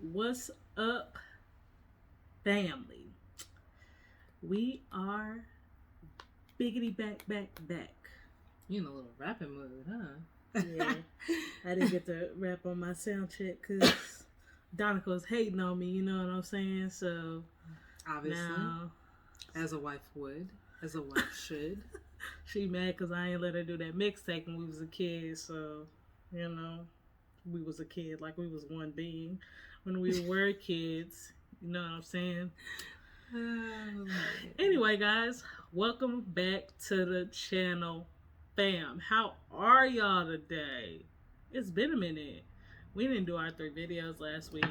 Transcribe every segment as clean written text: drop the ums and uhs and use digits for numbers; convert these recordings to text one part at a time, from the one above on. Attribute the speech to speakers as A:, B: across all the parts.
A: What's up, family? We are biggity back.
B: You in a little rapping mood, huh?
A: Yeah, I didn't get to rap on my sound check because Donica was hating on me, you know what I'm saying? So,
B: Obviously,
A: now
B: as a wife would, as a wife should.
A: she mad because I ain't let her do that mixtape when we was a kid. So, you know, we was a kid, like we was one being. When we were kids, you know what I'm saying? Anyway, guys, welcome back to the channel, fam. How are y'all today? It's been a minute. We didn't do our 3 videos last week.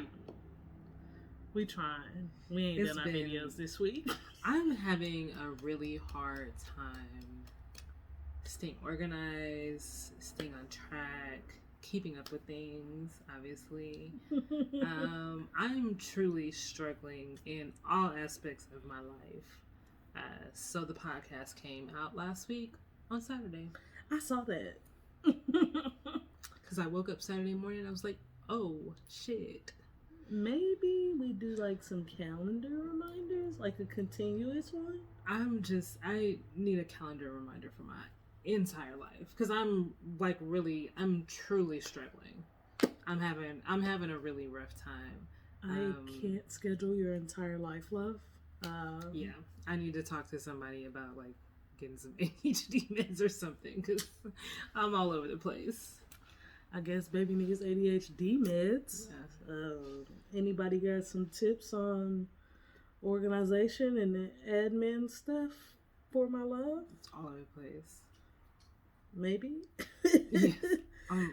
A: We trying. We ain't done our videos this week.
B: I'm having a really hard time staying organized, staying on track, keeping up with things, obviously. I'm truly struggling in all aspects of my life. So the podcast came out last week on Saturday.
A: I saw that.
B: Because I woke up Saturday morning and I was like, oh, shit.
A: Maybe we do like some calendar reminders, like a continuous one.
B: I need a calendar reminder for my entire life. Because I'm truly struggling. I'm having a really rough time.
A: I can't schedule your entire life, love.
B: Yeah, I need to talk to somebody about like getting some ADHD meds or something because I'm all over the place.
A: I guess baby needs ADHD meds.
B: Yeah.
A: Anybody got some tips on organization and the admin stuff for my love?
B: It's all over the place.
A: Maybe.
B: Yeah, I'm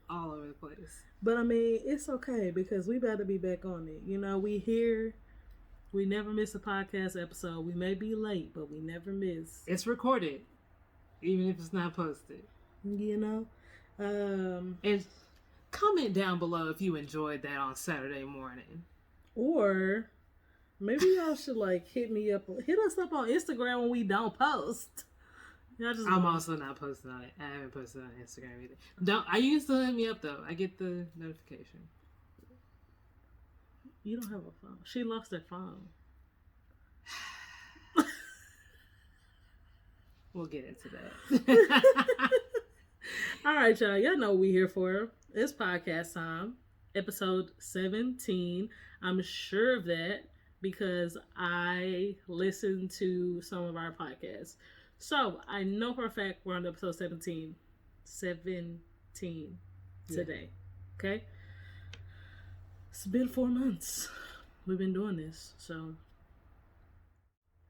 B: all over the place.
A: But I mean, it's okay because we better be back on it. You know, we here. We never miss a podcast episode. We may be late, but we never miss.
B: It's recorded, even if it's not posted.
A: You know?
B: And comment down below if you enjoyed that on Saturday morning.
A: Or maybe y'all should like hit us up on Instagram when we don't post.
B: I'm also not posting on it. I haven't posted on Instagram either. You can still hit me up though. I get the notification.
A: You don't have a phone. She lost her phone.
B: We'll get into that.
A: All right, y'all. Y'all know what we here for. It's podcast time. Episode 17. I'm sure of that because I listened to some of our podcasts. So, I know for a fact we're on episode 17. 17 today. Yeah. Okay? It's been 4 months. We've been doing this. So,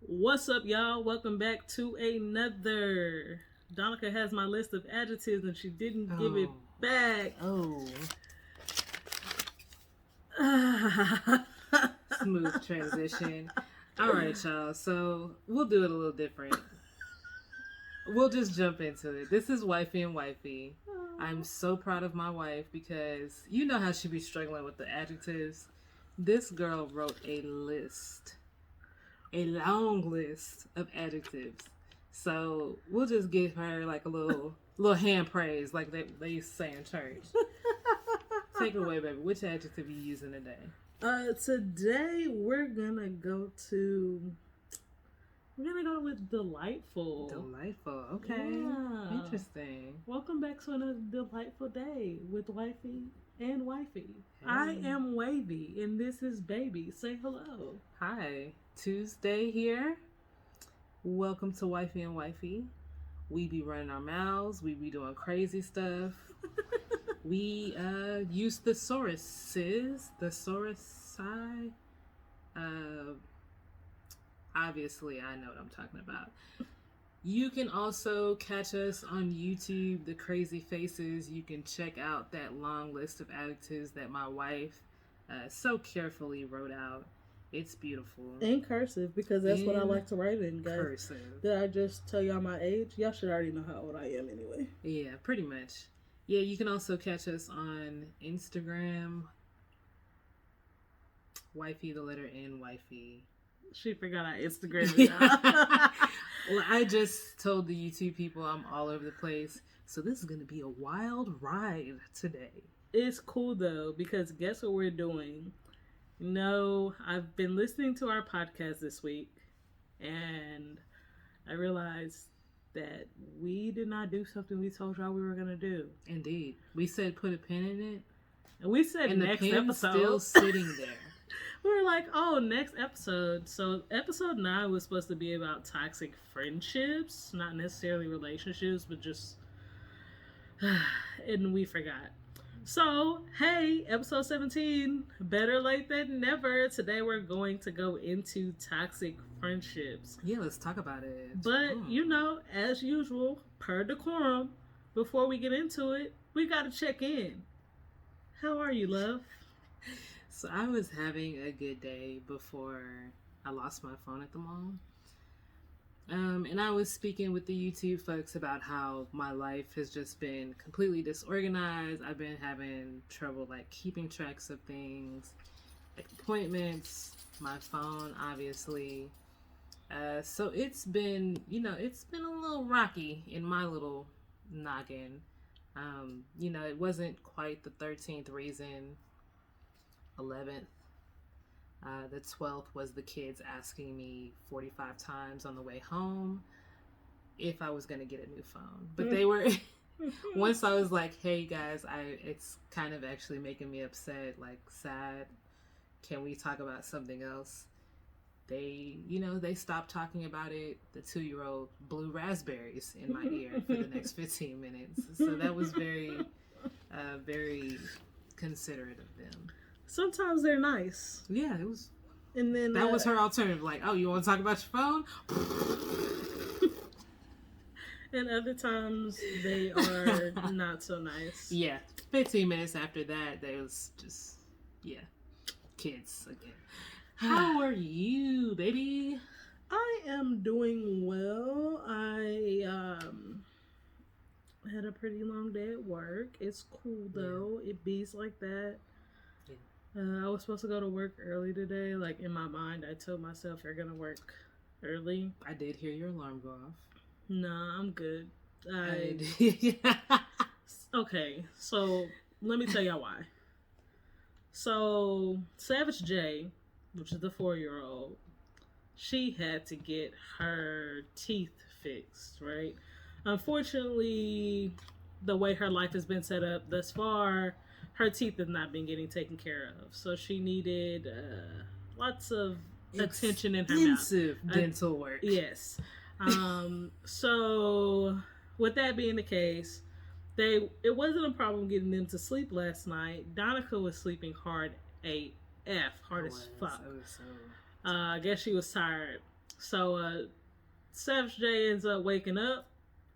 A: what's up, y'all? Welcome back to another. Donica has my list of adjectives and she didn't give it back.
B: Smooth transition. All right, y'all. So, we'll do it a little different. We'll just jump into it. This is Wifey and Wifey. I'm so proud of my wife because you know how she be struggling with the adjectives. This girl wrote a long list of adjectives. So we'll just give her like a little hand praise like they used to say in church. Take it away, baby. Which adjective you using today?
A: Today we're gonna go with delightful.
B: Delightful. Okay.
A: Yeah.
B: Interesting.
A: Welcome back to another delightful day with Wifey and Wifey.
B: Hey.
A: I am Wavy and this is Baby. Say hello.
B: Hi. Tuesday here. Welcome to Wifey and Wifey. We be running our mouths. We be doing crazy stuff. We use thesauruses. Thesaurusi. Obviously, I know what I'm talking about. You can also catch us on YouTube, The Crazy Faces. You can check out that long list of adjectives that my wife so carefully wrote out. It's beautiful.
A: In cursive, because that's what I like to write in, guys.
B: Cursive.
A: Did I just tell y'all my age? Y'all should already know how old I am anyway.
B: Yeah, pretty much. Yeah, you can also catch us on Instagram. Wifey, the letter N, Wifey.
A: She forgot our Instagram.
B: Well, I just told the YouTube people I'm all over the place. So this is going to be a wild ride today.
A: It's cool though, because guess what we're doing? No, I've been listening to our podcast this week, and I realized that we did not do something we told y'all we were gonna do.
B: Indeed, we said put a pin in it,
A: And we said
B: and
A: next
B: the pin's
A: episode.
B: still sitting there.
A: We were like, oh, next episode. So episode 9 was supposed to be about toxic friendships, not necessarily relationships, but just, and we forgot. So, hey, episode 17, better late than never. Today we're going to go into toxic friendships.
B: Yeah, let's talk about it.
A: But, as usual, per decorum, before we get into it, we got to check in. How are you, love?
B: So I was having a good day before I lost my phone at the mall. And I was speaking with the YouTube folks about how my life has just been completely disorganized. I've been having trouble like keeping tracks of things, like appointments, my phone, obviously. So it's been a little rocky in my little noggin. It wasn't quite the 13th reason, 11th. The 12th was the kids asking me 45 times on the way home if I was going to get a new phone. But they were, once I was like, hey guys, it's kind of actually making me upset, like sad. Can we talk about something else? They stopped talking about it. The 2-year-old blew raspberries in my ear for the next 15 minutes. So that was very, very considerate of them.
A: Sometimes they're nice.
B: Yeah, it was.
A: And then
B: that was her alternative. Like, oh, you want to talk about your phone?
A: And other times they are not so nice.
B: Yeah, 15 minutes after that, they was just, kids again. How are you, baby?
A: I am doing well. I had a pretty long day at work. It's cool though. It bees like that. I was supposed to go to work early today. Like, in my mind, I told myself you're going to work early.
B: I did hear your alarm go off.
A: Nah, I'm good. Okay, so let me tell y'all why. So, Savage J, which is the 4-year-old, she had to get her teeth fixed, right? Unfortunately, the way her life has been set up thus far, her teeth have not been getting taken care of. So she needed lots of attention in her mouth.
B: Extensive dental work.
A: Yes. So with that being the case, it wasn't a problem getting them to sleep last night. Donica was sleeping hard as fuck. I guess she was tired. So Savage J ends up waking up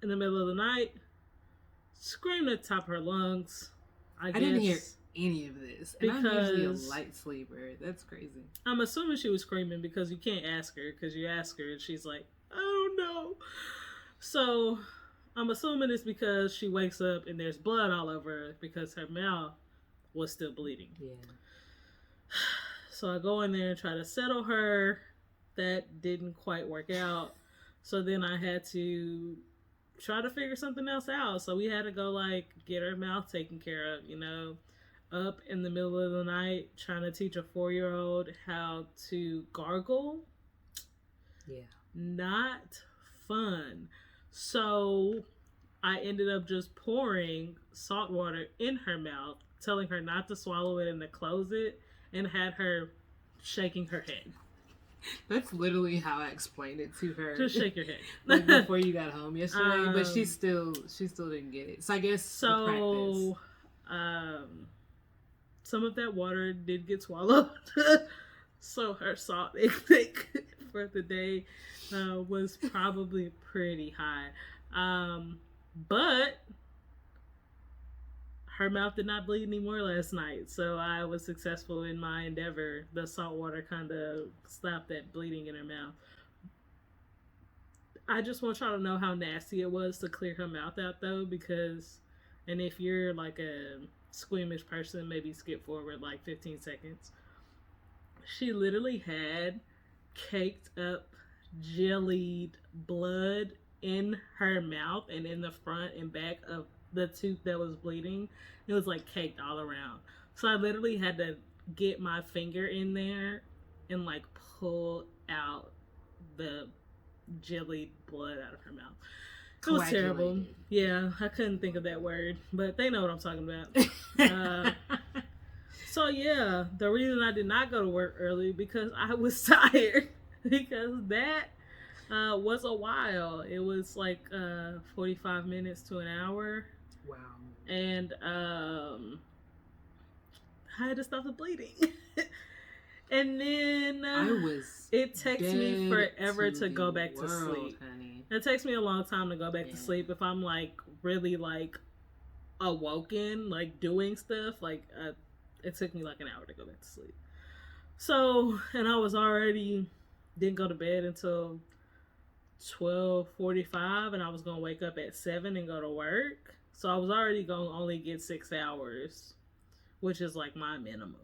A: in the middle of the night, screaming at the top of her lungs. I
B: didn't hear any of this. And I'm usually a light sleeper. That's crazy.
A: I'm assuming she was screaming because you can't ask her, because you ask her and she's like, I don't know. So I'm assuming it's because she wakes up and there's blood all over her because her mouth was still bleeding.
B: Yeah.
A: So I go in there and try to settle her. That didn't quite work out. So then I had to try to figure something else out. So we had to go get her mouth taken care of, up in the middle of the night trying to teach a 4-year-old how to gargle.
B: Yeah.
A: Not fun. So I ended up just pouring salt water in her mouth, telling her not to swallow it and to close it, and had her shaking her head.
B: That's literally how I explained it to her.
A: Just shake your head.
B: Before you got home yesterday, but she still didn't get it. So I guess
A: some of that water did get swallowed. So her salt intake for the day was probably pretty high. But her mouth did not bleed anymore last night, so I was successful in my endeavor. The salt water kind of stopped that bleeding in her mouth. I just want y'all to know how nasty it was to clear her mouth out, though, because, and if you're like a squeamish person, maybe skip forward 15 seconds. She literally had caked up, jellied blood in her mouth and in the front and back of the tooth that was bleeding. It was like caked all around. So I literally had to get my finger in there and like pull out the jelly blood out of her mouth. It was terrible. Yeah, I couldn't think of that word, but they know what I'm talking about. So yeah, the reason I did not go to work early because I was tired because that was a while. It was like 45 minutes to an hour.
B: Wow.
A: And I had to stop the bleeding. And then it takes me forever to go back to sleep. Honey. It takes me a long time to go back to sleep if I'm like really like awoken, like doing stuff. Like it took me like an hour to go back to sleep. So, and I was already didn't go to bed until 12:45, and I was gonna wake up at 7 and go to work. So I was already gonna only get 6 hours, which is like my minimum.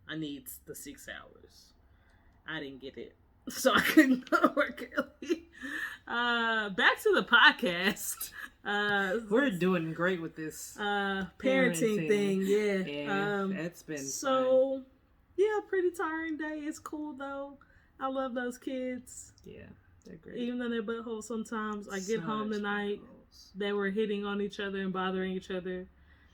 A: I need the 6 hours. I didn't get it, so I couldn't go to work early. Back to the podcast.
B: We're doing great with this
A: parenting thing.
B: Yeah, that's been
A: so
B: fun.
A: Yeah, pretty tiring day. It's cool though. I love those kids.
B: Yeah, they're great.
A: Even though they're buttholes sometimes. I get home tonight. They were hitting on each other and bothering each other.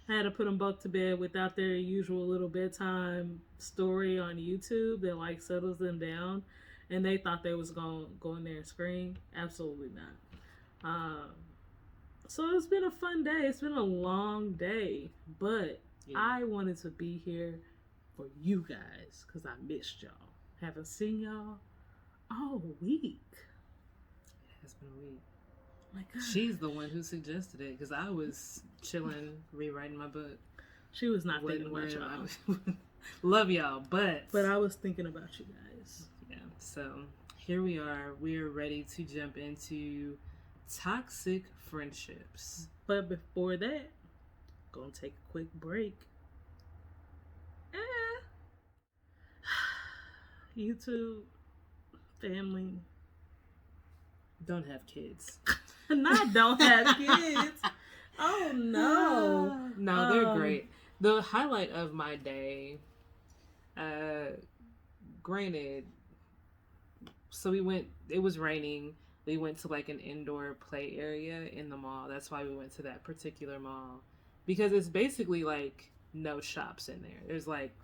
A: I had to put them both to bed without their usual little bedtime story on YouTube that like settles them down. And they thought they was going to go in there and scream. Absolutely not. So it's been a fun day. It's been a long day. But I wanted to be here for you guys because I missed y'all. Haven't seen y'all all week.
B: It has been a week.
A: My God.
B: She's the one who suggested it because I was chilling, rewriting my book.
A: She was not thinking about y'all.
B: Love y'all, but
A: I was thinking about you guys.
B: Yeah, so here we are. We're ready to jump into toxic friendships.
A: But before that, gonna take a quick break. YouTube family.
B: Don't have kids.
A: Not don't have kids. Oh no.
B: No, they're great. The highlight of my day, granted, so it was raining. We went to like an indoor play area in the mall. That's why we went to that particular mall. Because it's basically like no shops in there. There's like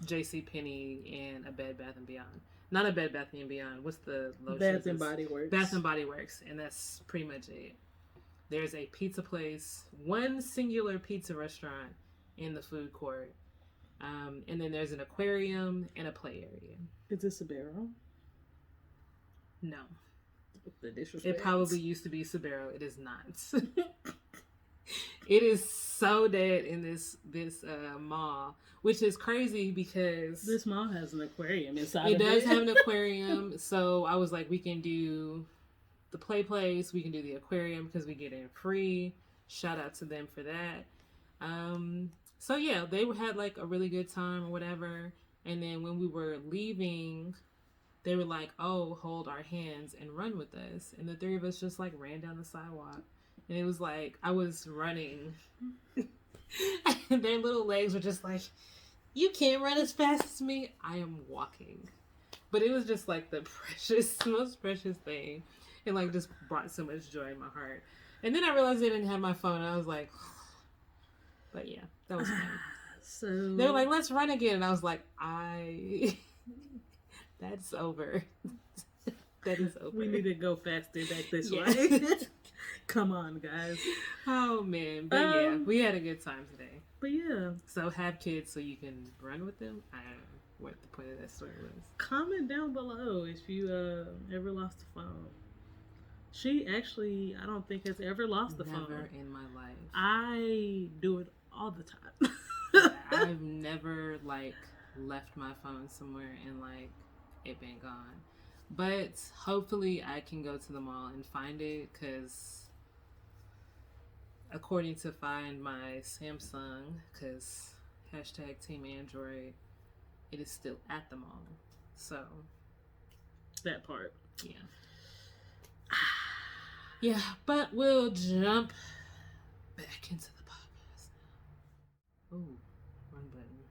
B: JCPenney and a Bed Bath & Beyond. Not a Bed Bath & Beyond. What's the lotion?
A: Bath & Body Works.
B: Bath & Body Works. And that's pretty much it. There's a pizza place, one singular pizza restaurant in the food court. And then there's an aquarium and a play area.
A: Is this Sbarro?
B: No.
A: The disrespect.
B: It probably used to be Sbarro. It is not. It is so dead in this mall, which is crazy because
A: this mall has an aquarium inside.
B: It does have an aquarium, so I was like, we can do the play place, we can do the aquarium because we get in free. Shout out to them for that. So yeah, they had like a really good time or whatever. And then when we were leaving, they were like, "Oh, hold our hands and run with us." And the three of us just like ran down the sidewalk. And it was like, I was running. And their little legs were just like, "You can't run as fast as me." I am walking. But it was just like the most precious thing. It like just brought so much joy in my heart. And then I realized they didn't have my phone. And I was like, but yeah, that was fun.
A: So
B: they were like, "Let's run again." And I was like, that's over. That is over.
A: We need to go faster back this way. Come on, guys.
B: Oh, man. But yeah, we had a good time today.
A: But yeah.
B: So have kids so you can run with them? I don't know what the point of that story was.
A: Comment down below if you ever lost a phone. She actually, I don't think has ever lost the phone.
B: Never in my life.
A: I do it all the time.
B: I've never, like, left my phone somewhere and, like, it been gone. But hopefully I can go to the mall and find it because according to Find My Samsung, because hashtag Team Android, it is still at the mall. So
A: that part.
B: Yeah. Yeah, but we'll jump back into the podcast now. Oh, wrong button.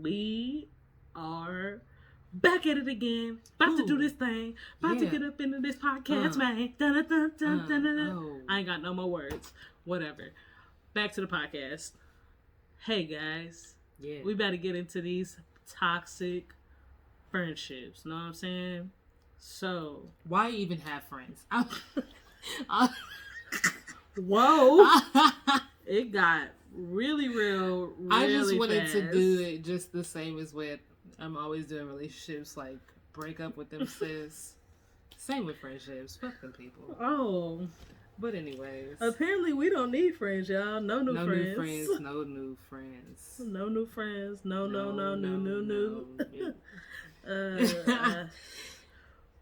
A: We are back at it again. About to do this thing. About to get up into this podcast, man. Dun, dun, dun, dun, dun, dun.
B: Oh.
A: I ain't got no more words. Whatever. Back to the podcast. Hey, guys.
B: Yeah.
A: We better get into these toxic friendships. Know what I'm saying? So.
B: Why even have friends?
A: Whoa. It got really real, really
B: I just wanted
A: fast.
B: to do it just the same as what I'm always doing relationships, like break up with them, sis. Same with friendships. Fuck them people.
A: Oh.
B: But anyways.
A: Apparently we don't need friends, y'all. No new friends.
B: No new friends. No new friends.
A: No new friends. No.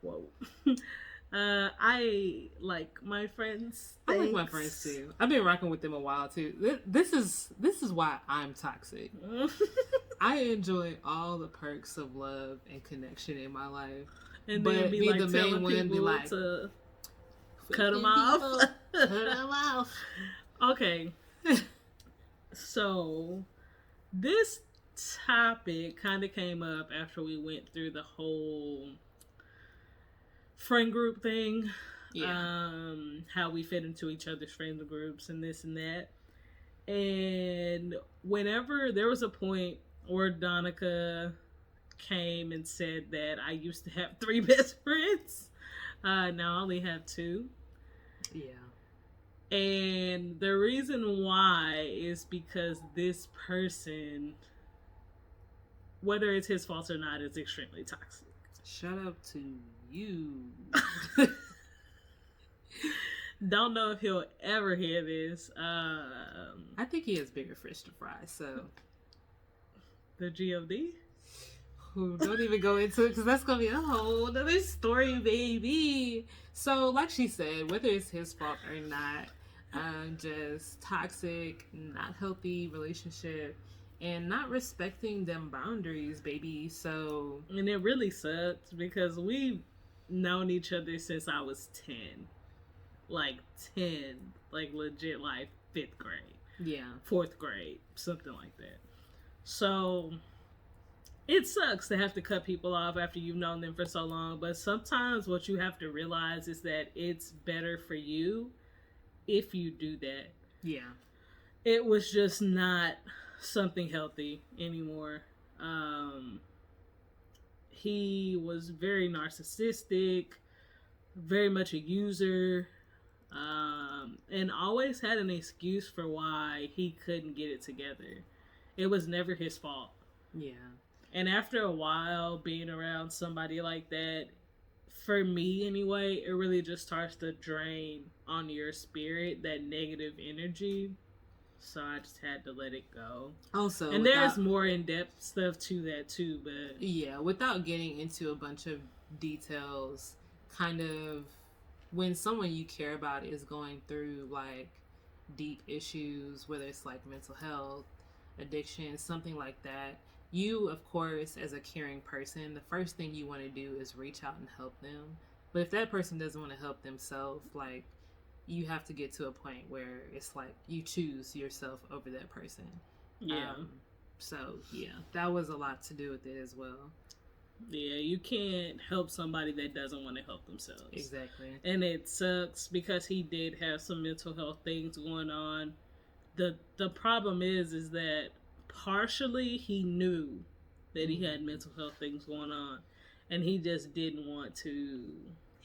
A: Whoa. I like my friends.
B: I like my friends too. I've been rocking with them a while too. This is why I'm toxic. I enjoy all the perks of love and connection in my life,
A: and
B: but
A: then
B: be like
A: the main one and be like,
B: to
A: cut them off.
B: Cut them off.
A: Okay. So this topic kind of came up after we went through the whole friend group thing.
B: Yeah.
A: How we fit into each other's friend groups and this and that. And whenever there was a point where Donica came and said that I used to have 3 best friends. Now I only have 2.
B: Yeah.
A: And the reason why is because this person, whether it's his fault or not, is extremely toxic.
B: Shout out to you.
A: Don't know if he'll ever hear this.
B: I think he has bigger fish to fry, so.
A: The GOD?
B: Ooh, don't even go into it because that's going to be a whole other story, baby. So, like she said, whether it's his fault or not, just toxic, not healthy relationship, and not respecting them boundaries, baby. So.
A: And it really sucks because we've known each other since I was 10. Like 10. Like legit, like 5th grade.
B: Yeah.
A: 4th grade. Something like that. So it sucks to have to cut people off after you've known them for so long, but sometimes what you have to realize is that it's better for you if you do that.
B: Yeah.
A: It was just not something healthy anymore. He was very narcissistic, very much a user, and always had an excuse for why he couldn't get it together. It was never his fault.
B: Yeah.
A: And after a while being around somebody like that, for me anyway, it really just starts to drain on your spirit, that negative energy. So I just had to let it go.
B: Also,
A: and there's more in-depth stuff to that too, but
B: yeah, without getting into a bunch of details, kind of when someone you care about is going through like deep issues, whether it's like mental health, addiction, something like that, you, of course, as a caring person, the first thing you want to do is reach out and help them. But if that person doesn't want to help themselves, like, you have to get to a point where it's like you choose yourself over that person.
A: Yeah.
B: So, yeah, that was a lot to do with it as well.
A: Yeah, you can't help somebody that doesn't want to help themselves.
B: Exactly.
A: And it sucks because he did have some mental health things going on. The problem is that partially he knew that he had mental health things going on, and he just didn't want to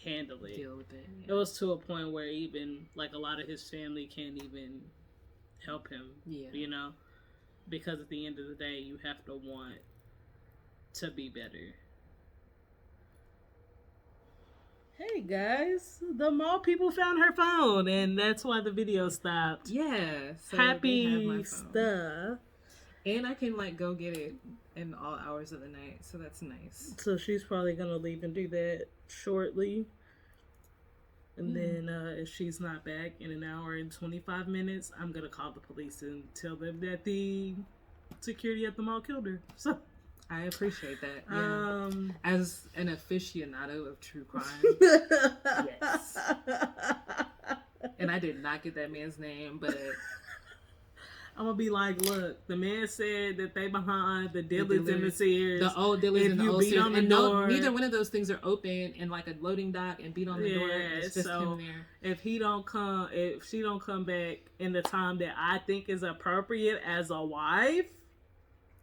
A: handle it.
B: Deal with it. Yeah.
A: It was to a point where even like a lot of his family can't even help him.
B: Yeah.
A: You know, because at the end of the day, you have to want to be better. Hey guys, the mall people found her phone, and that's why the video stopped.
B: Yeah. So
A: happy stuff.
B: And I can like go get it in all hours of the night, so that's nice.
A: So she's probably gonna leave and do that shortly. And then if she's not back in an hour and 25 minutes, I'm gonna call the police and tell them that the security at the mall killed her. So
B: I appreciate that. Yeah. As an aficionado of true crime, yes. And I did not get that man's name, but
A: I'm gonna be like, look, the man said that they behind the Dillards and the Sears.
B: The old Dillards and the old Sears.
A: And
B: neither one of those things are open in like a loading dock and beat on the door. It's just him there.
A: If she don't come back in the time that I think is appropriate as a wife,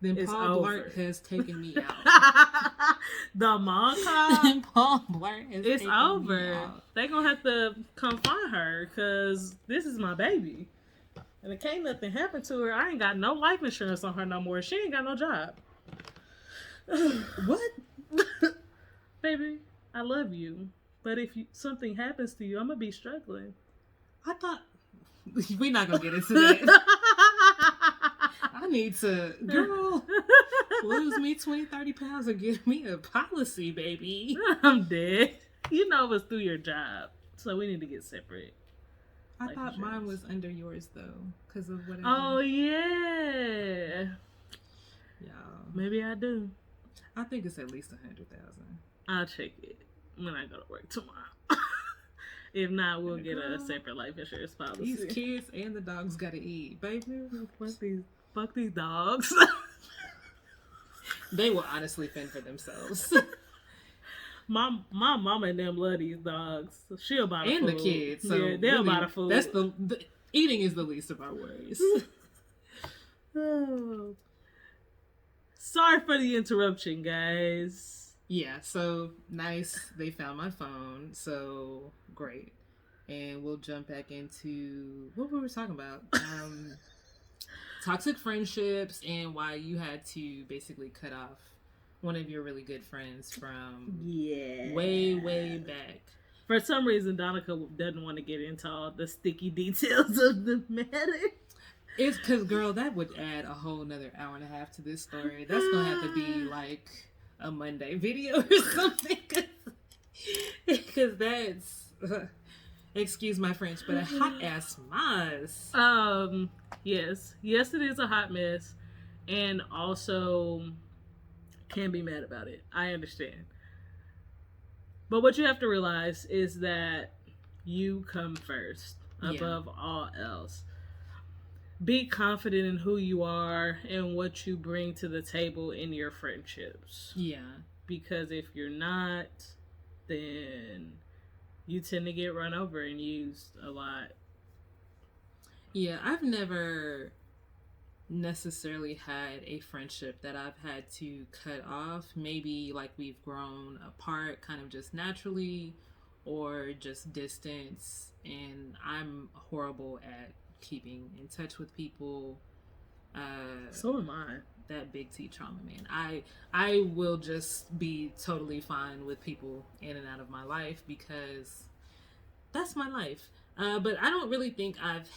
B: then Paul Blart has taken me out.
A: The mom call.
B: Paul Blart has
A: it's
B: taken
A: over.
B: Me out.
A: They gonna have to come find her because this is my baby. And it can't nothing happen to her. I ain't got no life insurance on her no more. She ain't got no job.
B: What?
A: Baby, I love you. But if something happens to you, I'm going to be struggling.
B: I thought... We're not going to get into that. I need to... Girl, lose me 20, 30 pounds and give me a policy, baby.
A: I'm dead. You know it was through your job. So we need to get separate.
B: I thought mine was under yours though, because of whatever.
A: Oh yeah.
B: Yeah.
A: Maybe I do.
B: I think it's at least 100,000.
A: I'll check it when I go to work tomorrow. If not, we'll get a separate life insurance policy.
B: These kids and the dogs gotta eat, baby.
A: Fuck these dogs.
B: They will honestly fend for themselves.
A: My mama and them love these dogs. She'll buy the
B: and
A: food.
B: The kids. So
A: yeah, they'll buy the food.
B: That's the eating is the least of our worries.
A: Oh. Sorry for the interruption, guys.
B: Yeah, so nice. They found my phone, so great. And we'll jump back into what were we talking about? Toxic friendships and why you had to basically cut off one of your really good friends from way back. For
A: some reason, Donica doesn't want to get into all the sticky details of the matter.
B: It's because, girl, that would add a whole nother hour and a half to this story. That's going to have to be like a Monday video or something. Because that's, excuse my French, but a hot ass mess.
A: Yes, it is a hot mess. And also... can be mad about it. I understand. But what you have to realize is that you come first above all else. Be confident in who you are and what you bring to the table in your friendships.
B: Yeah.
A: Because if you're not, then you tend to get run over and used a lot.
B: Yeah, I've never necessarily had a friendship that I've had to cut off. Maybe like we've grown apart kind of just naturally or just distance, and I'm horrible at keeping in touch with people.
A: So am I.
B: That big T trauma, man. I will just be totally fine with people in and out of my life because that's my life. But I don't really think I've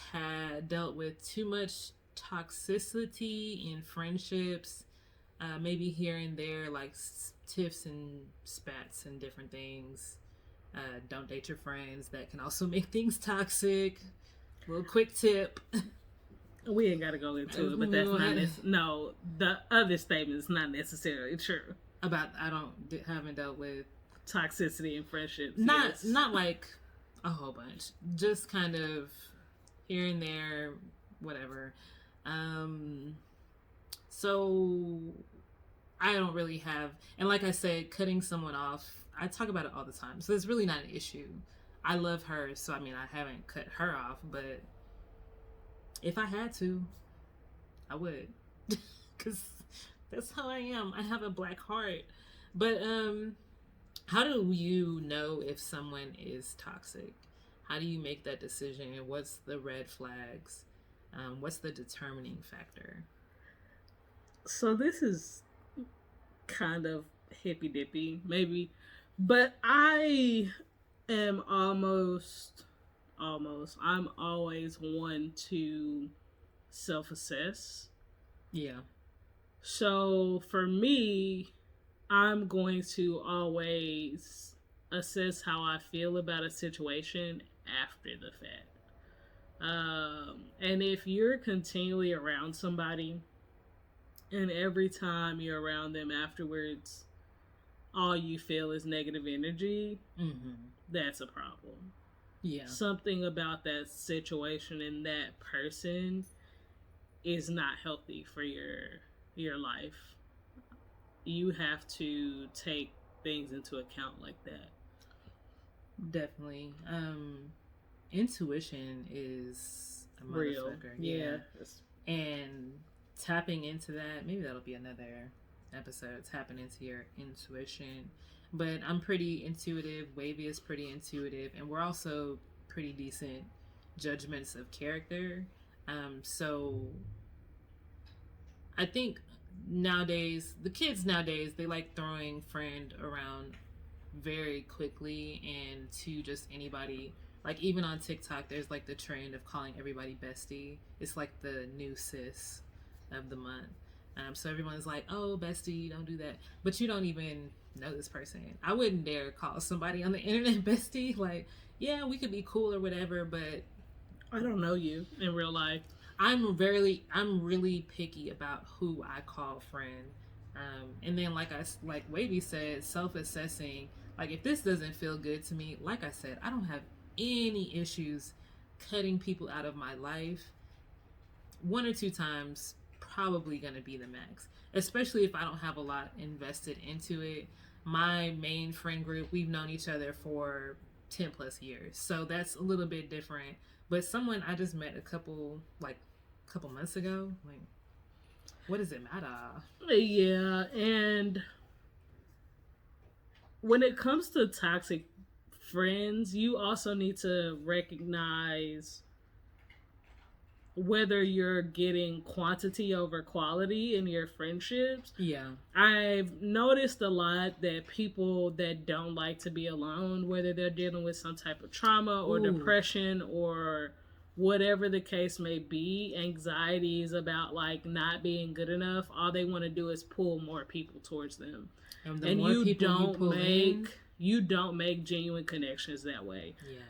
B: dealt with too much toxicity in friendships. Maybe here and there, like tiffs and spats and different things. Don't date your friends. That can also make things toxic. Little quick tip.
A: We ain't got to go into it, but that's not the other statement is not necessarily true.
B: About haven't dealt with
A: toxicity in friendships.
B: Not like a whole bunch. Just kind of here and there, whatever. So I don't really have, and like I said, cutting someone off, I talk about it all the time. So it's really not an issue. I love her, so I mean, I haven't cut her off, but if I had to, I would. Because that's how I am. I have a black heart. But how do you know if someone is toxic? How do you make that decision? And what's the red flags? What's the determining factor?
A: So this is kind of hippy dippy, maybe, but I am I'm always one to self-assess.
B: Yeah. So
A: for me, I'm going to always assess how I feel about a situation after the fact. And if you're continually around somebody and every time you're around them afterwards, all you feel is negative energy, that's a problem.
B: Yeah.
A: Something about that situation and that person is not healthy for your life. You have to take things into account like that.
B: Definitely. Intuition is a
A: Real.
B: motherfucker.
A: Yeah.
B: And tapping into that, maybe that'll be another episode, tapping into your intuition. But I'm pretty intuitive. Wavy is pretty intuitive. And we're also pretty decent judgments of character. So I think nowadays, the kids nowadays, they like throwing friend around very quickly and to just anybody. Like, even on TikTok, there's like the trend of calling everybody bestie. It's like the new sis of the month. So everyone's like, oh, bestie, don't do that. But you don't even know this person. I wouldn't dare call somebody on the internet bestie. Like, yeah, we could be cool or whatever, but
A: I don't know you in real life.
B: I'm really picky about who I call friend. And then like Wavy said, self-assessing. Like, if this doesn't feel good to me, like I said, I don't have any issues cutting people out of my life. 1 or 2 times, probably gonna be the max. Especially if I don't have a lot invested into it. My main friend group, we've known each other for 10 plus years. So that's a little bit different. But someone I just met a couple months ago, like, what does it matter?
A: Yeah, and when it comes to toxic friends, you also need to recognize whether you're getting quantity over quality in your friendships.
B: Yeah.
A: I've noticed a lot that people that don't like to be alone, whether they're dealing with some type of trauma or depression or whatever the case may be, anxieties about like not being good enough, all they want to do is pull more people towards them. And you don't make genuine connections that way.
B: Yeah.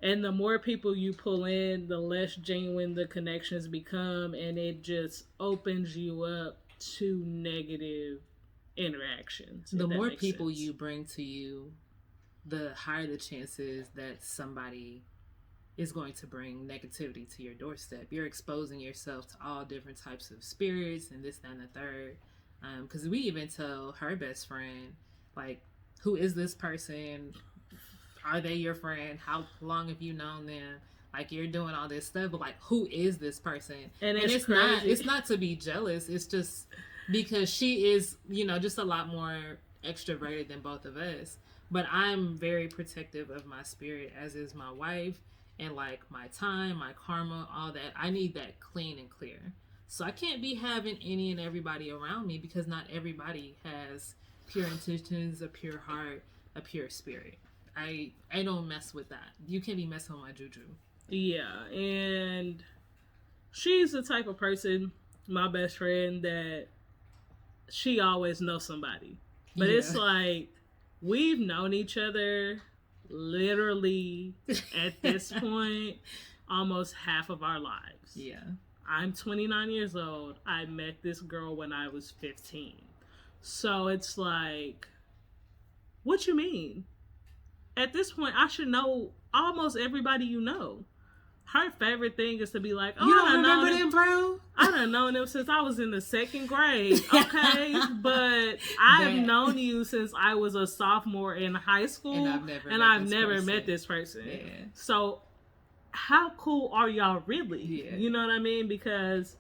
A: And the more people you pull in, the less genuine the connections become, and it just opens you up to negative interactions.
B: The more people you bring to you, the higher the chances that somebody is going to bring negativity to your doorstep. You're exposing yourself to all different types of spirits and this, that, and the third. Because we even tell her best friend, like, who is this person? Are they your friend? How long have you known them? Like, you're doing all this stuff, but like, who is this person? And it's not to be jealous. It's just because she is, just a lot more extroverted than both of us. But I'm very protective of my spirit, as is my wife, and like my time, my karma, all that. I need that clean and clear. So I can't be having any and everybody around me, because not everybody has pure intentions, a pure heart, a pure spirit. I don't mess with that. You can't be messing with my juju.
A: Yeah, and she's the type of person, my best friend, that she always knows somebody. But it's like, we've known each other literally at this point almost half of our lives.
B: Yeah.
A: I'm 29 years old. I met this girl when I was 15. So it's like, what you mean? At this point, I should know almost everybody you know. Her favorite thing is to be like, oh,
B: you don't remember them, bro?
A: I done known them since I was in the 2nd grade, okay? But I've known you since I was a sophomore in high school, and I've never met this person.
B: Yeah.
A: So how cool are y'all really?
B: Yeah.
A: You know what I mean? Because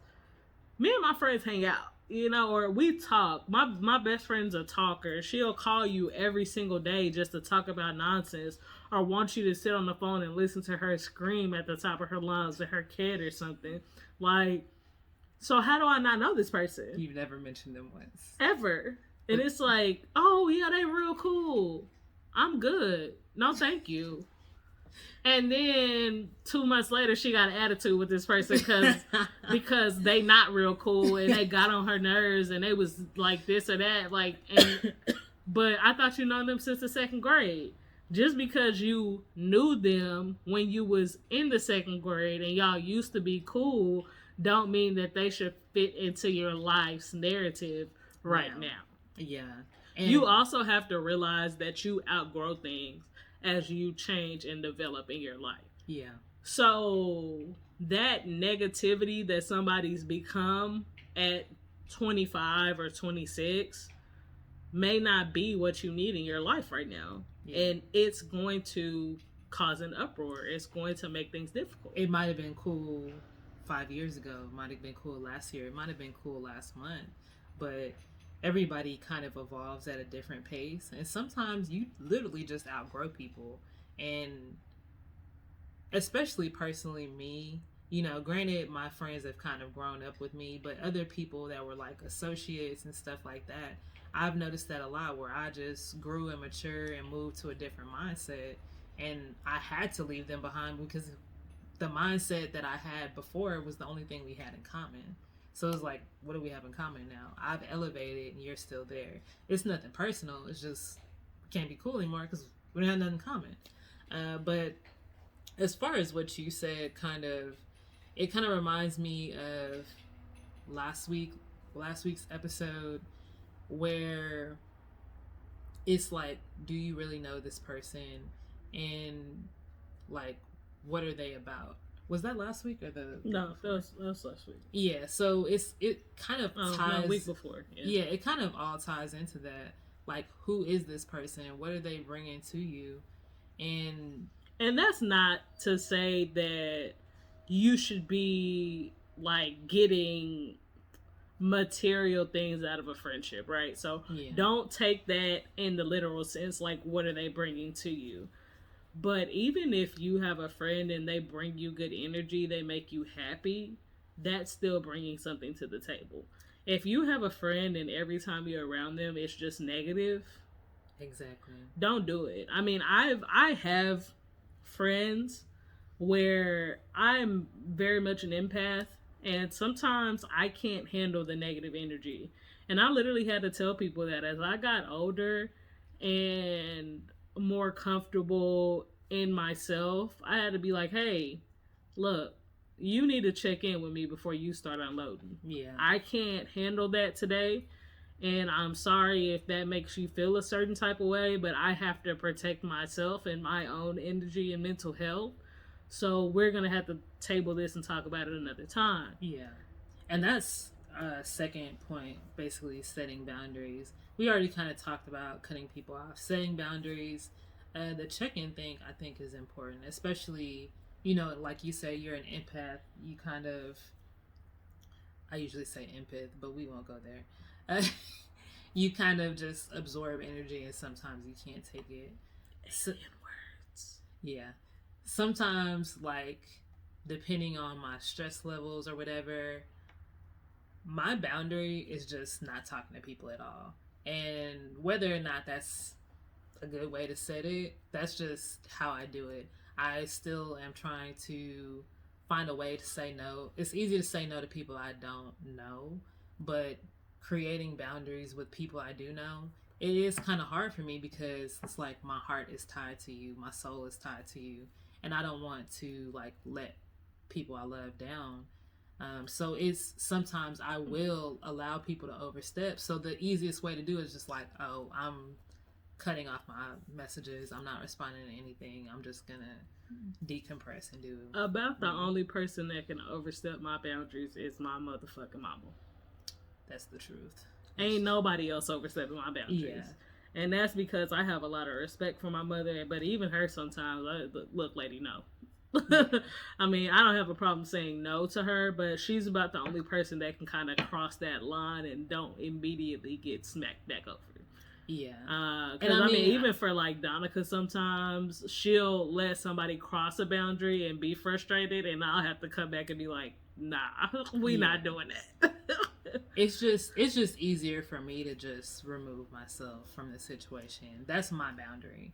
A: me and my friends hang out. Or we talk. My best friend's a talker. She'll call you every single day just to talk about nonsense, or want you to sit on the phone and listen to her scream at the top of her lungs at her kid or something. Like, so how do I not know this person?
B: You've never mentioned them once.
A: Ever. And it's like, oh, yeah, they real cool. I'm good. No, thank you. And then 2 months later, she got an attitude with this person because they not real cool, and they got on her nerves, and they was like this or that. But I thought you known them since the 2nd grade. Just because you knew them when you was in the 2nd grade and y'all used to be cool, don't mean that they should fit into your life's narrative right now.
B: Yeah.
A: And you also have to realize that you outgrow things. as you change and develop in your life.
B: Yeah.
A: So that negativity that somebody's become at 25 or 26 may not be what you need in your life right now. Yeah. And it's going to cause an uproar. It's going to make things difficult.
B: It might have been cool 5 years ago. It might have been cool last year. It might have been cool last month. But everybody kind of evolves at a different pace. And sometimes you literally just outgrow people. And especially personally me, you know, granted my friends have kind of grown up with me, but other people that were like associates and stuff like that, I've noticed that a lot, where I just grew and matured and moved to a different mindset, and I had to leave them behind because the mindset that I had before was the only thing we had in common. So it's like, what do we have in common now? I've elevated and you're still there. It's nothing personal. It's just can't be cool anymore because we don't have nothing in common. But as far as what you said, it kind of reminds me of last week's episode, where it's like, do you really know this person, and like, what are they about? Was that last week or the
A: no? That was last week.
B: Yeah, so it kind of ties.
A: No, week before.
B: Yeah, it kind of all ties into that. Like, who is this person? What are they bringing to you?
A: And that's not to say that you should be like getting material things out of a friendship, right? So don't take that in the literal sense, like, what are they bringing to you? But even if you have a friend and they bring you good energy, they make you happy, that's still bringing something to the table. If you have a friend and every time you're around them it's just negative,
B: exactly,
A: don't do it. I mean, I have friends where I'm very much an empath, and sometimes I can't handle the negative energy. And I literally had to tell people that as I got older and more comfortable in myself, I had to be like, hey, look, you need to check in with me before you start unloading.
B: Yeah.
A: I can't handle that today. And I'm sorry if that makes you feel a certain type of way, but I have to protect myself and my own energy and mental health. So we're going to have to table this and talk about it another time.
B: Yeah. And that's second point, basically setting boundaries. We already kind of talked about cutting people off, setting boundaries. The check-in thing, I think, is important, especially, you know, like you say, you're an empath. You kind of, I usually say empath, but we won't go there. You kind of just absorb energy, and sometimes you can't take it.
A: Words.
B: Yeah. Sometimes, like, depending on my stress levels or whatever, my boundary is just not talking to people at all. And whether or not that's a good way to set it, that's just how I do it. I still am trying to find a way to say no. It's easy to say no to people I don't know, but creating boundaries with people I do know, it is kind of hard for me because it's like my heart is tied to you, my soul is tied to you, and I don't want to like let people I love down. So it's sometimes I will allow people to overstep. So the easiest way to do it is just like, oh, I'm cutting off my messages. I'm not responding to anything. I'm just gonna decompress and do.
A: About the only person that can overstep my boundaries is my motherfucking mama.
B: That's the truth.
A: Ain't nobody else overstepping my boundaries.
B: Yeah.
A: And that's because I have a lot of respect for my mother, but even her sometimes, look, lady, no. I mean, I don't have a problem saying no to her, but she's about the only person that can kind of cross that line and don't immediately get smacked back over.
B: Yeah.
A: Because I mean, even for like Donica, sometimes she'll let somebody cross a boundary and be frustrated, and I'll have to come back and be like, nah, we not doing that.
B: It's just easier for me to just remove myself from the situation. That's my boundary.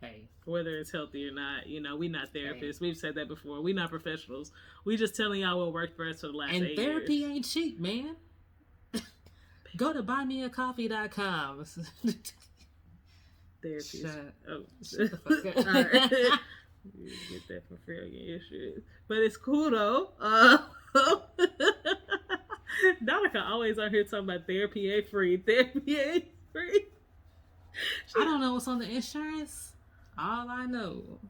B: Hey,
A: whether it's healthy or not, you know, we not therapists. Hey. We've said that before. We not professionals. We just telling y'all what worked for us for the last 8 years.
B: And therapy ain't cheap, man. Go to buymeacoffee.com.
A: Therapy.
B: Shut
A: the fuck up. All right. You get that for free on your issues. But it's cool though. Donica always out here talking about therapy ain't free. Therapy ain't free. She's
B: I don't know what's on the insurance. All I know,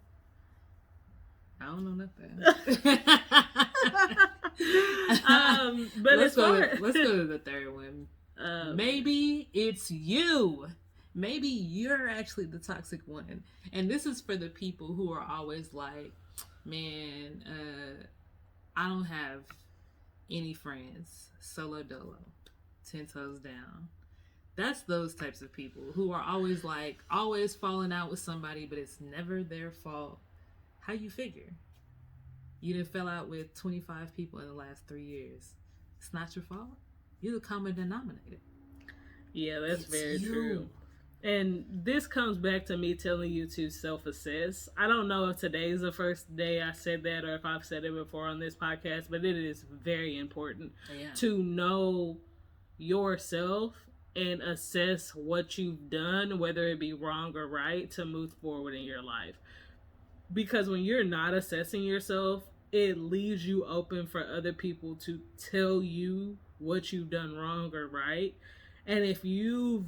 B: I don't know nothing.
A: But
B: let's go to the third one. Maybe it's you. Maybe you're actually the toxic one. And this is for the people who are always like, man, I don't have any friends. Solo dolo. 10 toes down. That's those types of people who are always like, always falling out with somebody, but it's never their fault. How you figure? You done fell out with 25 people in the last 3 years. It's not your fault. You're the common denominator.
A: Yeah, that's very true. And this comes back to me telling you to self-assess. I don't know if today is the first day I said that or if I've said it before on this podcast, but it is very important to know yourself and assess what you've done, whether it be wrong or right, to move forward in your life. Because when you're not assessing yourself, it leaves you open for other people to tell you what you've done wrong or right. And if you've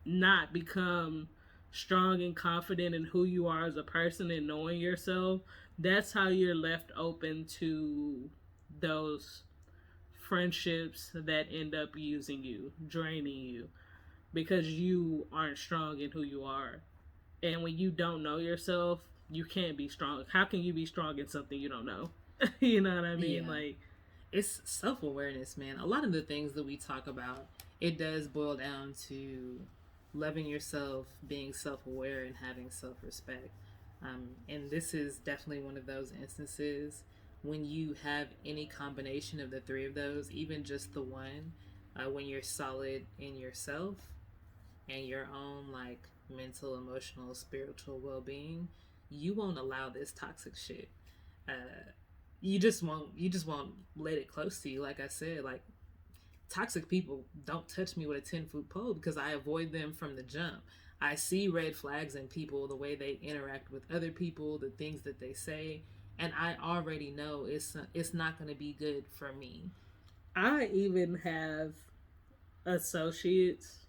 A: not become strong and confident in who you are as a person and knowing yourself, that's how you're left open to those friendships that end up using you, draining you, because you aren't strong in who you are. And when you don't know yourself, you can't be strong. How can you be strong in something you don't know? You know what I mean? Like,
B: it's self-awareness, man. A lot of the things that we talk about, it does boil down to loving yourself, being self-aware, and having self-respect. And this is definitely one of those instances when you have any combination of the three of those, even just the one, when you're solid in yourself and your own like mental, emotional, spiritual well-being, you won't allow this toxic shit. You just won't let it close to you. Like I said, like, toxic people don't touch me with a 10-foot pole because I avoid them from the jump. I see red flags in people, the way they interact with other people, the things that they say, and I already know it's not going to be good for me.
A: I even have associates,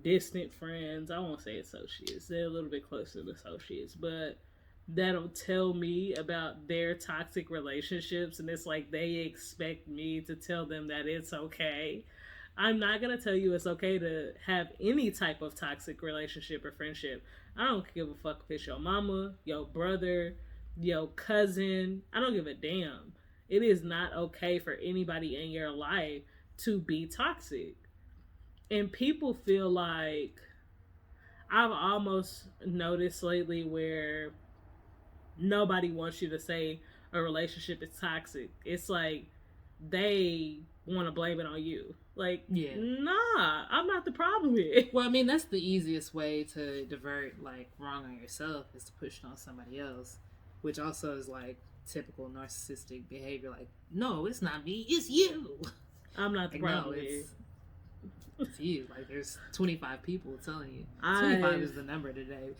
A: distant friends. I won't say associates. They're a little bit closer to associates, but that'll tell me about their toxic relationships, and it's like they expect me to tell them that it's okay. I'm not going to tell you it's okay to have any type of toxic relationship or friendship. I don't give a fuck if it's your mama, your brother, your cousin. I don't give a damn. It is not okay for anybody in your life to be toxic. And people feel like, I've almost noticed lately where nobody wants you to say a relationship is toxic. It's like they want to blame it on you. Like, nah, I'm not the problem here.
B: Well, I mean, that's the easiest way to divert, like, wrong on yourself, is to push it on somebody else, which also is, like, typical narcissistic behavior. Like, no, it's not me, it's you.
A: I'm not the problem
B: here. It's you. Like, there's 25 people telling you. 25 is the number today.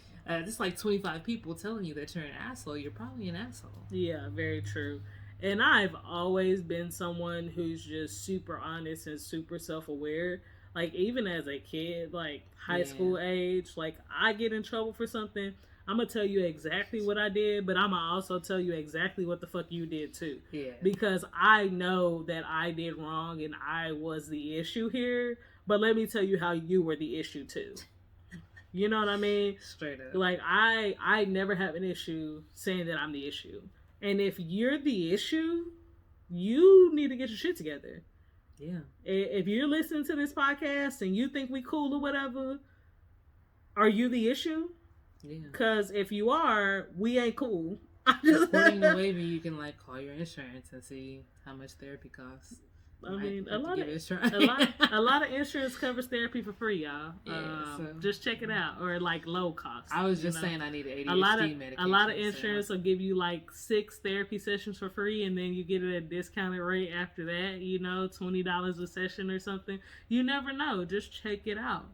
B: Just like 25 people telling you that you're an asshole, you're probably an asshole.
A: Yeah, very true. And I've always been someone who's just super honest and super self-aware. Like, even as a kid, like high school age, like, I get in trouble for something, I'm going to tell you exactly what I did, but I'm going to also tell you exactly what the fuck you did too.
B: Yeah.
A: Because I know that I did wrong and I was the issue here, but let me tell you how you were the issue too. You know what I mean?
B: Straight up.
A: Like, I never have an issue saying that I'm the issue. And if you're the issue, you need to get your shit together.
B: Yeah.
A: If you're listening to this podcast and you think we cool or whatever, are you the issue?
B: Yeah.
A: Because if you are, we ain't cool.
B: According to Wavy, you can like call your insurance and see how much therapy costs.
A: I mean, a lot of insurance covers therapy for free, y'all.
B: Yeah, so
A: just check it out, or like low cost.
B: I was just saying I need ADHD medication.
A: A lot of insurance will give you like 6 therapy sessions for free, and then you get it at a discounted rate after that. $20 a session or something. You never know. Just check it out.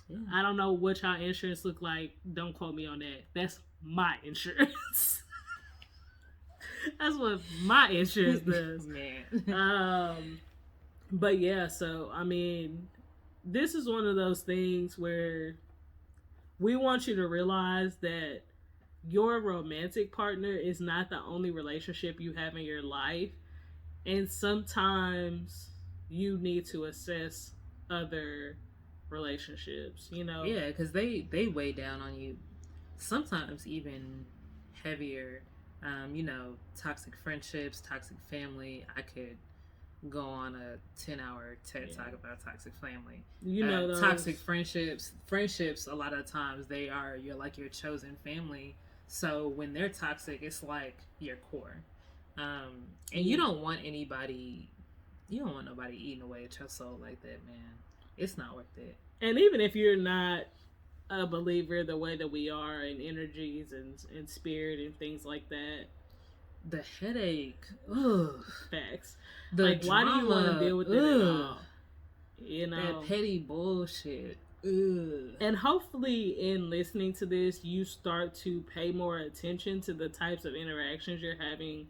A: Yeah. I don't know what y'all insurance look like. Don't quote me on that. That's my insurance. That's what my insurance does.
B: Man.
A: But yeah, so I mean, this is one of those things where we want you to realize that your romantic partner is not the only relationship you have in your life. And sometimes you need to assess other relationships, you know?
B: Yeah, because they weigh down on you. Sometimes even heavier. Toxic friendships, toxic family. I could go on a 10-hour TED talk about toxic family.
A: You know, those...
B: toxic friendships. Friendships, a lot of times, you're like your chosen family. So when they're toxic, it's like your core. And you don't want nobody eating away at your soul like that, man. It's not worth it.
A: And even if you're not a believer the way that we are in energies and spirit and things like that,
B: the headache, ugh.
A: Facts.
B: The
A: like,
B: drama,
A: why do you want to deal with it at all? You know,
B: that petty bullshit.
A: Ugh. And hopefully in listening to this, you start to pay more attention to the types of interactions you're having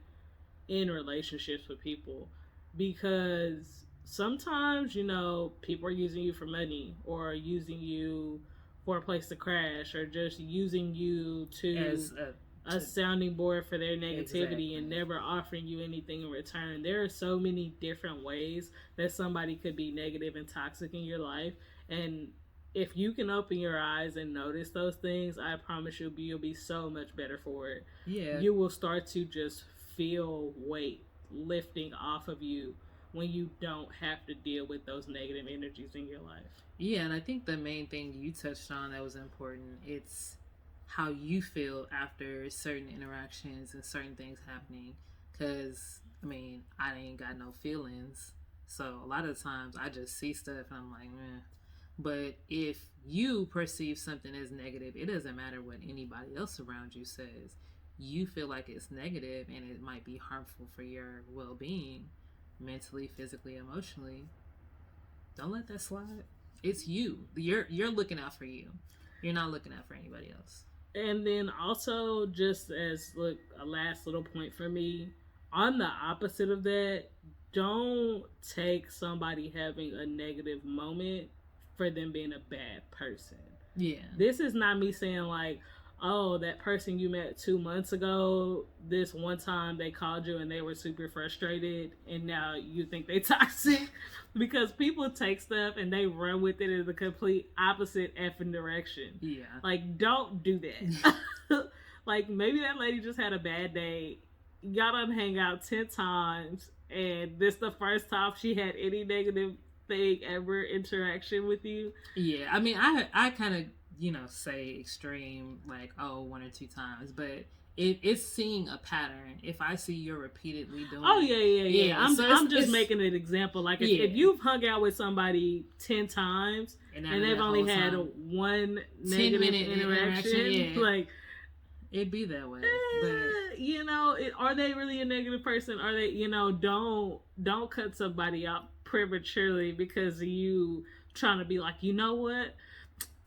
A: in relationships with people, because sometimes, you know, people are using you for money, or using you for a place to crash, or just using you as a sounding board for their negativity. Exactly. And never offering you anything in return. There are so many different ways that somebody could be negative and toxic in your life, and if you can open your eyes and notice those things, I promise you'll be so much better for it.
B: Yeah.
A: You will start to just feel weight lifting off of you when you don't have to deal with those negative energies in your life.
B: Yeah, and I think the main thing you touched on that was important, it's how you feel after certain interactions and certain things happening. Because, I mean, I ain't got no feelings. So a lot of times I just see stuff and I'm like, meh. But if you perceive something as negative, it doesn't matter what anybody else around you says. You feel like it's negative and it might be harmful for your well-being, mentally, physically, emotionally. Don't let that slide. It's you. You're looking out for you. You're not looking out for anybody else.
A: And then also, just as a last little point for me, on the opposite of that, don't take somebody having a negative moment for them being a bad person.
B: Yeah.
A: This is not me saying like, oh, that person you met 2 months ago, this one time they called you and they were super frustrated and now you think they toxic. Because people take stuff and they run with it in the complete opposite effing direction.
B: Yeah.
A: Like, don't do that. Like, maybe that lady just had a bad day. Y'all done hang out 10 times and this the first time she had any negative thing ever interaction with you.
B: Yeah, I mean, I kind of, say extreme, like, 1 or 2 times, but it's seeing a pattern. If I see you're repeatedly doing
A: yeah. I'm just making an example. Like, if you've hung out with somebody 10 times and they've only had one negative interaction, like,
B: it'd be that way. But
A: are they really a negative person? Are they, don't cut somebody off prematurely because of you trying to be like, you know what?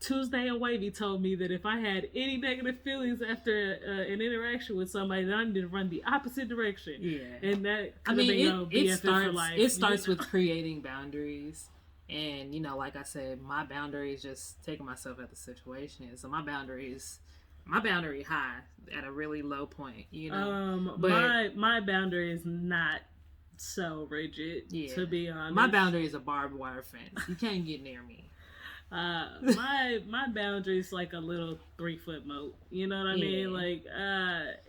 A: Tuesday and Wavy told me that if I had any negative feelings after an interaction with somebody, then I need to run the opposite direction.
B: Yeah.
A: And that,
B: it starts with creating boundaries. And, like I said, my boundary is just taking myself at the situation. So my boundary high at a really low point,
A: But my boundary is not so rigid, to be honest.
B: My boundary is a barbed wire fence. You can't get near me.
A: My boundary is like a little 3-foot moat. You know what I mean? Like,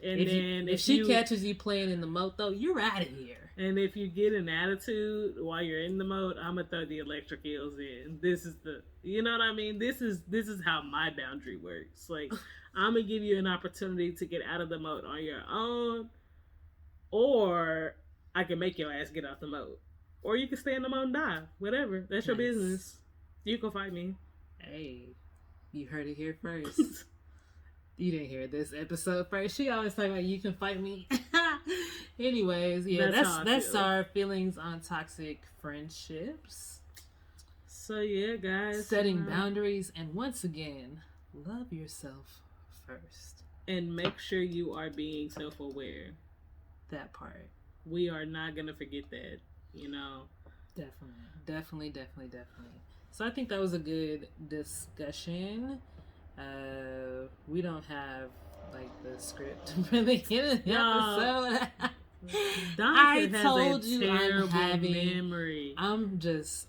A: if she
B: catches you playing in the moat, though, you're out of here.
A: And if you get an attitude while you're in the moat, I'm gonna throw the electric eels in. This is you know what I mean? This is how my boundary works. Like, I'm gonna give you an opportunity to get out of the moat on your own, or I can make your ass get out the moat, or you can stay in the moat and die. Whatever. That's your business. You can fight me.
B: Hey, you heard it here first. You didn't hear this episode first. She always talk about you can fight me. Anyways, yeah, that's our feelings on toxic friendships.
A: So yeah, guys,
B: setting boundaries, and once again, love yourself first,
A: and make sure you are being self-aware.
B: That part. We
A: are not gonna forget that.
B: Definitely. So I think that was a good discussion. We don't have like the script for the end of the episode. I told you I'm having
A: memory.
B: I'm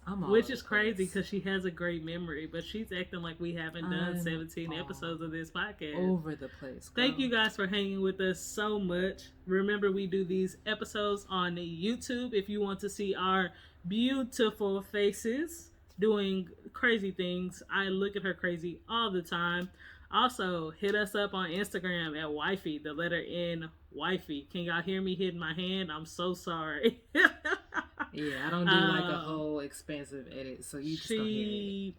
B: all
A: which is crazy because she has a great memory, but she's acting like we haven't done 17 episodes of this podcast.
B: Over the place. Girl.
A: Thank you guys for hanging with us so much. Remember, we do these episodes on YouTube. If you want to see our beautiful faces doing crazy things, I look at her crazy all the time. Also, hit us up on Instagram at Wifey, the letter N, Wifey. Can y'all hear me hitting my hand? I'm so sorry.
B: Yeah, I don't do like a whole expansive edit, so you just don't hear it.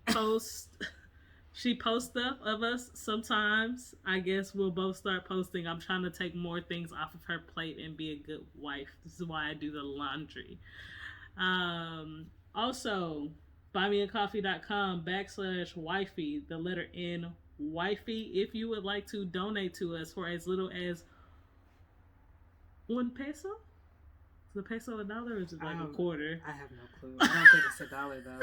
B: She posts stuff of us sometimes. I guess we'll both start posting. I'm trying to take more things off of her plate and be a good wife. This is why I do the laundry. Also, buymeacoffee.com/wifey, the letter N, Wifey, if you would like to donate to us for as little as $1 peso. Is a peso $1 or is it like a quarter? I have no clue. I don't think it's $1 though.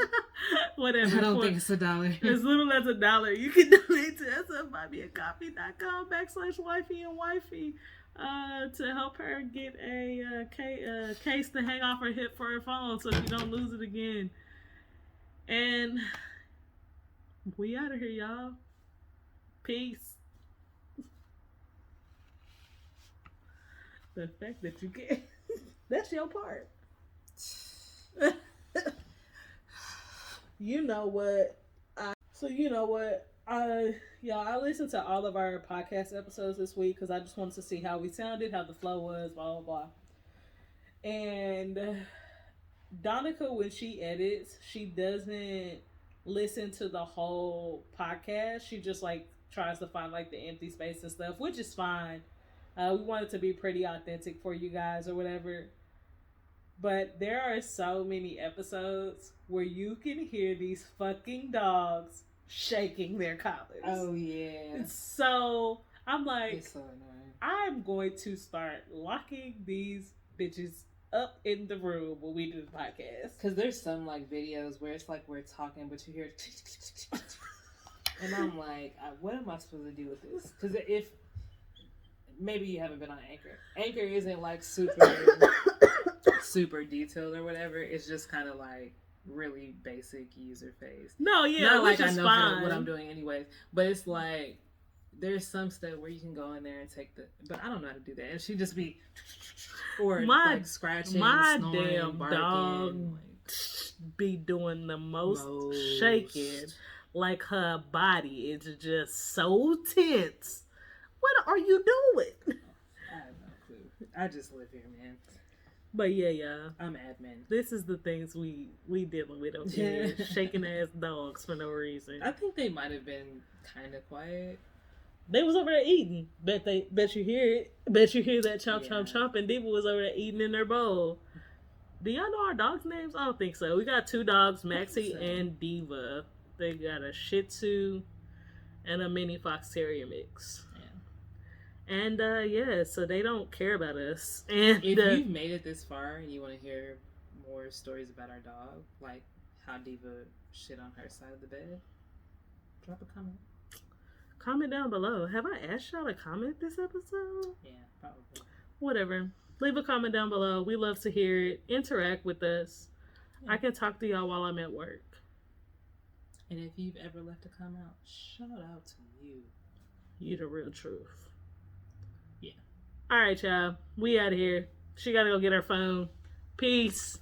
A: Whatever.
B: I don't think it's $1.
A: As little as $1, you can donate to us at buymeacoffee.com/wifey and wifey to help her get a case to hang off her hip for her phone so she don't lose it again. And we out of here, y'all. Peace. The fact that you get that's your part. You know what? I listened to all of our podcast episodes this week because I just wanted to see how we sounded, how the flow was, blah, blah, blah. And Donica, when she edits, she doesn't listen to the whole podcast. She just like tries to find like the empty space and stuff, which is fine. We want it to be pretty authentic for you guys or whatever. But there are so many episodes where you can hear these fucking dogs shaking their collars.
B: Oh, yeah.
A: So I'm like,
B: it's so annoying.
A: I'm going to start locking these bitches up in the room when we do the podcast.
B: Because there's some like videos where it's like we're talking, but you hear and I'm like, what am I supposed to do with this? Because if maybe you haven't been on Anchor isn't like super detailed or whatever. It's just kind of like really basic user face.
A: No, yeah,
B: not
A: like
B: I know
A: fine.
B: What I'm doing anyways, but it's like there's some stuff where you can go in there and take but I don't know how to do that. And she just be or like scratching, snoring,
A: damn
B: barking,
A: dog be doing the most shaking. Like her body is just so tense. What are you doing?
B: I have no clue. I just live here, man.
A: But yeah.
B: I'm admin.
A: This is the things we dealing with over here. Shaking ass dogs for no reason.
B: I think they might have been kind of quiet.
A: They was over there eating. Bet you hear it. Bet you hear that chomp chomp chomp, and Diva was over there eating in their bowl. Do y'all know our dogs' names? I don't think so. We got 2 dogs, Maxie and Diva. They got a Shih Tzu and a mini Fox Terrier mix. And so they don't care about us. And
B: if you've made it this far and you want to hear more stories about our dog, like how Diva shit on her side of the bed, drop a comment.
A: Comment down below. Have I asked y'all to comment this episode?
B: Yeah, probably.
A: Whatever. Leave a comment down below. We love to hear it. Interact with us. Yeah. I can talk to y'all while I'm at work.
B: And if you've ever left a comment, shout out to you.
A: You the real truth.
B: Yeah.
A: All right, y'all. We out of here. She got to go get her phone. Peace.